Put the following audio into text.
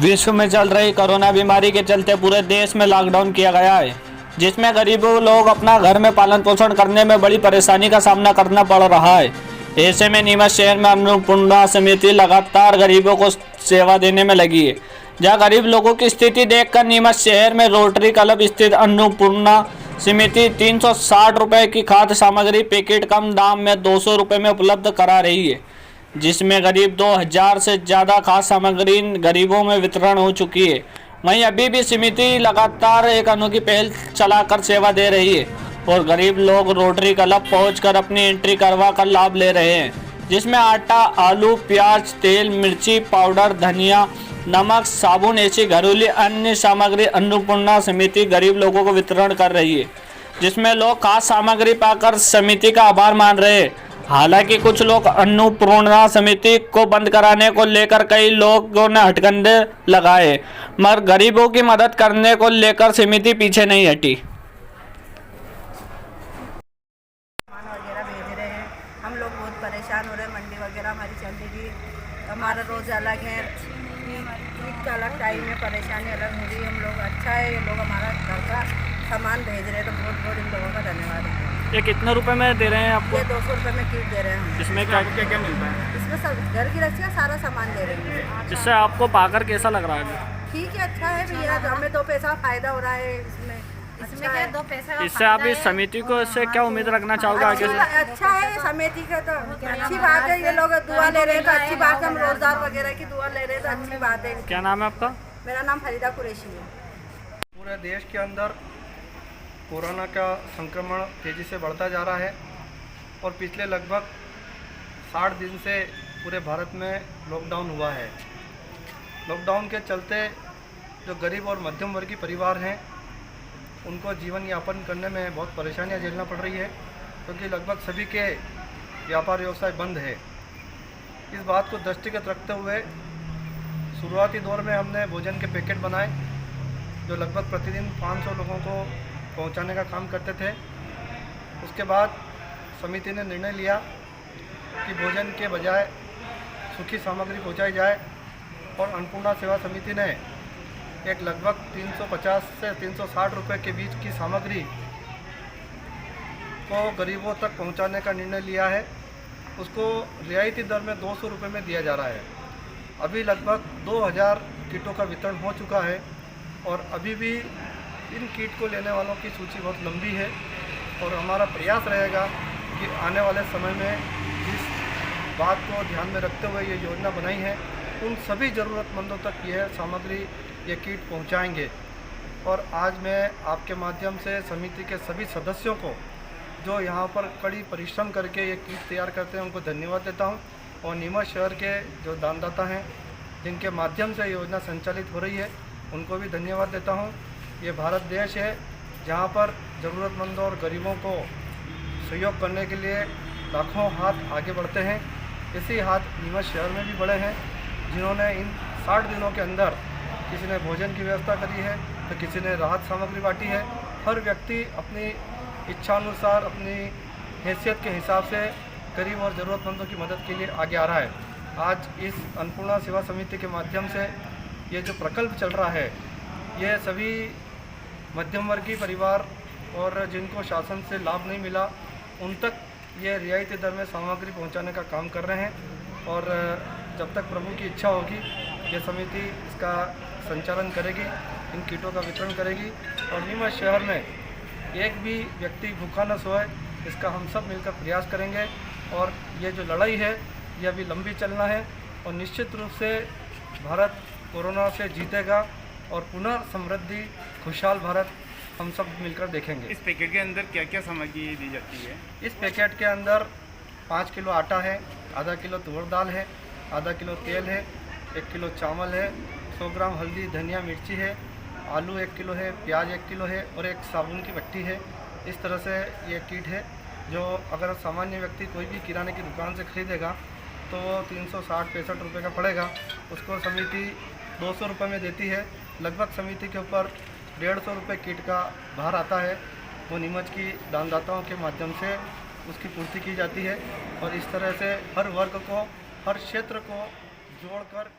विश्व में चल रही कोरोना बीमारी के चलते पूरे देश में लॉकडाउन किया गया है, जिसमें गरीबों लोग अपना घर में पालन पोषण करने में बड़ी परेशानी का सामना करना पड़ रहा है। ऐसे में नीमच शहर में अन्नपूर्णा समिति लगातार गरीबों को सेवा देने में लगी है। जहां गरीब लोगों की स्थिति देखकर नीमच शहर में रोटरी क्लब स्थित अन्नपूर्णा समिति 360 रुपये की खाद्य सामग्री पैकेट कम दाम में 200 रुपये में उपलब्ध करा रही है, जिसमें करीब 2000 से ज़्यादा खाद्य सामग्री गरीबों में वितरण हो चुकी है। वहीं अभी भी समिति लगातार एक अनोखी पहल चलाकर सेवा दे रही है और गरीब लोग रोटरी क्लब पहुंचकर अपनी एंट्री करवा कर लाभ ले रहे हैं, जिसमें आटा, आलू, प्याज, तेल, मिर्ची पाउडर, धनिया, नमक, साबुन ऐसी घरेलू अन्य सामग्री अन्नपूर्णा समिति गरीब लोगों को वितरण कर रही है, जिसमें लोग खाद्य सामग्री पाकर समिति का आभार मान रहे हैं। हालांकि कुछ लोग अन्नपूर्णा समिति को बंद कराने को लेकर कई लोगों ने हथकंडे लगाए, मगर गरीबों की मदद करने को लेकर समिति पीछे नहीं हटी। सामान वगैरह भेज रहे हैं, हम लोग बहुत परेशान हो रहे हैं। मंडी वगैरह हमारी चल रही है, हमारा रोज़ अलग है, ईद का अलग टाइम है, परेशानी अलग हो रही है। हम लोग अच्छा है, ये लोग हमारा घर का सामान भेज रहे हैं, तो बहुत बहुत इन लोगों का धन्यवाद है। ये कितने रुपए में दे रहे हैं आपको? ये 200 रुपये में किट दे रहे हैं हम। इसमें क्या क्या क्या मिलता है? इसमें सब घर की रक्षा सारा सामान दे रहे हैं। इससे आपको पाकर कैसा लग रहा है? ठीक है, अच्छा है भैया, हमें 2 पैसा फ़ायदा हो रहा है इसमें क्या 2 पैसा का इससे आप इस समिति को इससे क्या उम्मीद रखना चाहोगे आगे से? अच्छा है समिति का, तो अच्छी बात है। ये लोग दुआ ले रहे हैं तो अच्छी बात है। हम रोजगार वगैरह की दुआ ले रहे हैं तो अच्छी बात है। क्या नाम है आपका? मेरा नाम फरीदा कुरैशी है। पूरे देश के अंदर कोरोना का संक्रमण तेज़ी से बढ़ता जा रहा है और पिछले लगभग 60 दिन से पूरे भारत में लॉकडाउन हुआ है। लॉकडाउन के चलते जो गरीब और मध्यम वर्गीय परिवार हैं उनको जीवन यापन करने में बहुत परेशानियां झेलना पड़ रही है, क्योंकि लगभग सभी के व्यापार व्यवसाय बंद है। इस बात को दृष्टिगत रखते हुए शुरुआती दौर में हमने भोजन के पैकेट बनाए, जो लगभग प्रतिदिन 500 लोगों को पहुंचाने का काम करते थे। उसके बाद समिति ने निर्णय लिया कि भोजन के बजाय सूखी सामग्री पहुंचाई जाए और अन्नपूर्णा सेवा समिति ने एक लगभग 350 से 360 रुपये के बीच की सामग्री को गरीबों तक पहुंचाने का निर्णय लिया है। उसको रियायती दर में 200 रुपये में दिया जा रहा है। अभी लगभग 2000 किटों का वितरण हो चुका है और अभी भी इन किट को लेने वालों की सूची बहुत लंबी है और हमारा प्रयास रहेगा कि आने वाले समय में जिस बात को ध्यान में रखते हुए ये योजना बनाई है उन सभी ज़रूरतमंदों तक यह सामग्री, ये किट पहुंचाएंगे। और आज मैं आपके माध्यम से समिति के सभी सदस्यों को जो यहाँ पर कड़ी परिश्रम करके ये किट तैयार करते हैं उनको धन्यवाद देता हूँ और नीमच शहर के जो दानदाता हैं जिनके माध्यम से योजना संचालित हो रही है उनको भी धन्यवाद देता हूँ। ये भारत देश है जहाँ पर ज़रूरतमंदों और गरीबों को सहयोग करने के लिए लाखों हाथ आगे बढ़ते हैं। इसी हाथ नीमच शहर में भी बढ़े हैं, जिन्होंने इन 60 दिनों के अंदर किसी ने भोजन की व्यवस्था करी है तो किसी ने राहत सामग्री बांटी है। हर व्यक्ति अपनी इच्छानुसार, अपनी हैसियत के हिसाब से गरीब और ज़रूरतमंदों की मदद के लिए आगे आ रहा है। आज इस अन्नपूर्णा सेवा समिति के माध्यम से ये जो प्रकल्प चल रहा है, ये सभी मध्यम वर्गीय परिवार और जिनको शासन से लाभ नहीं मिला उन तक ये रियायती दर में सामग्री पहुंचाने का काम कर रहे हैं। और जब तक प्रभु की इच्छा होगी ये समिति इसका संचालन करेगी, इन किटों का वितरण करेगी और नीमच शहर में एक भी व्यक्ति भूखा न सोए, इसका हम सब मिलकर प्रयास करेंगे। और ये जो लड़ाई है ये अभी लंबी चलना है और निश्चित रूप से भारत कोरोना से जीतेगा और पुनः समृद्धि, खुशहाल भारत हम सब मिलकर देखेंगे। इस पैकेट के अंदर क्या क्या सामग्री दी जाती है? इस पैकेट के अंदर 5 किलो आटा है, आधा किलो तुअर दाल है, आधा किलो तेल है, 1 किलो चावल है, 100 ग्राम हल्दी, धनिया, मिर्ची है, आलू 1 किलो है, प्याज 1 किलो है और एक साबुन की भट्टी है। इस तरह से ये किट है जो अगर सामान्य व्यक्ति कोई भी किराने की दुकान से खरीदेगा तो 360-65 रुपये का पड़ेगा। उसको समिति 200 रुपये में देती है। लगभग समिति के ऊपर 150 रुपये किट का भार आता है, वो नीमच की दानदाताओं के माध्यम से उसकी पूर्ति की जाती है। और इस तरह से हर वर्ग को, हर क्षेत्र को जोड़कर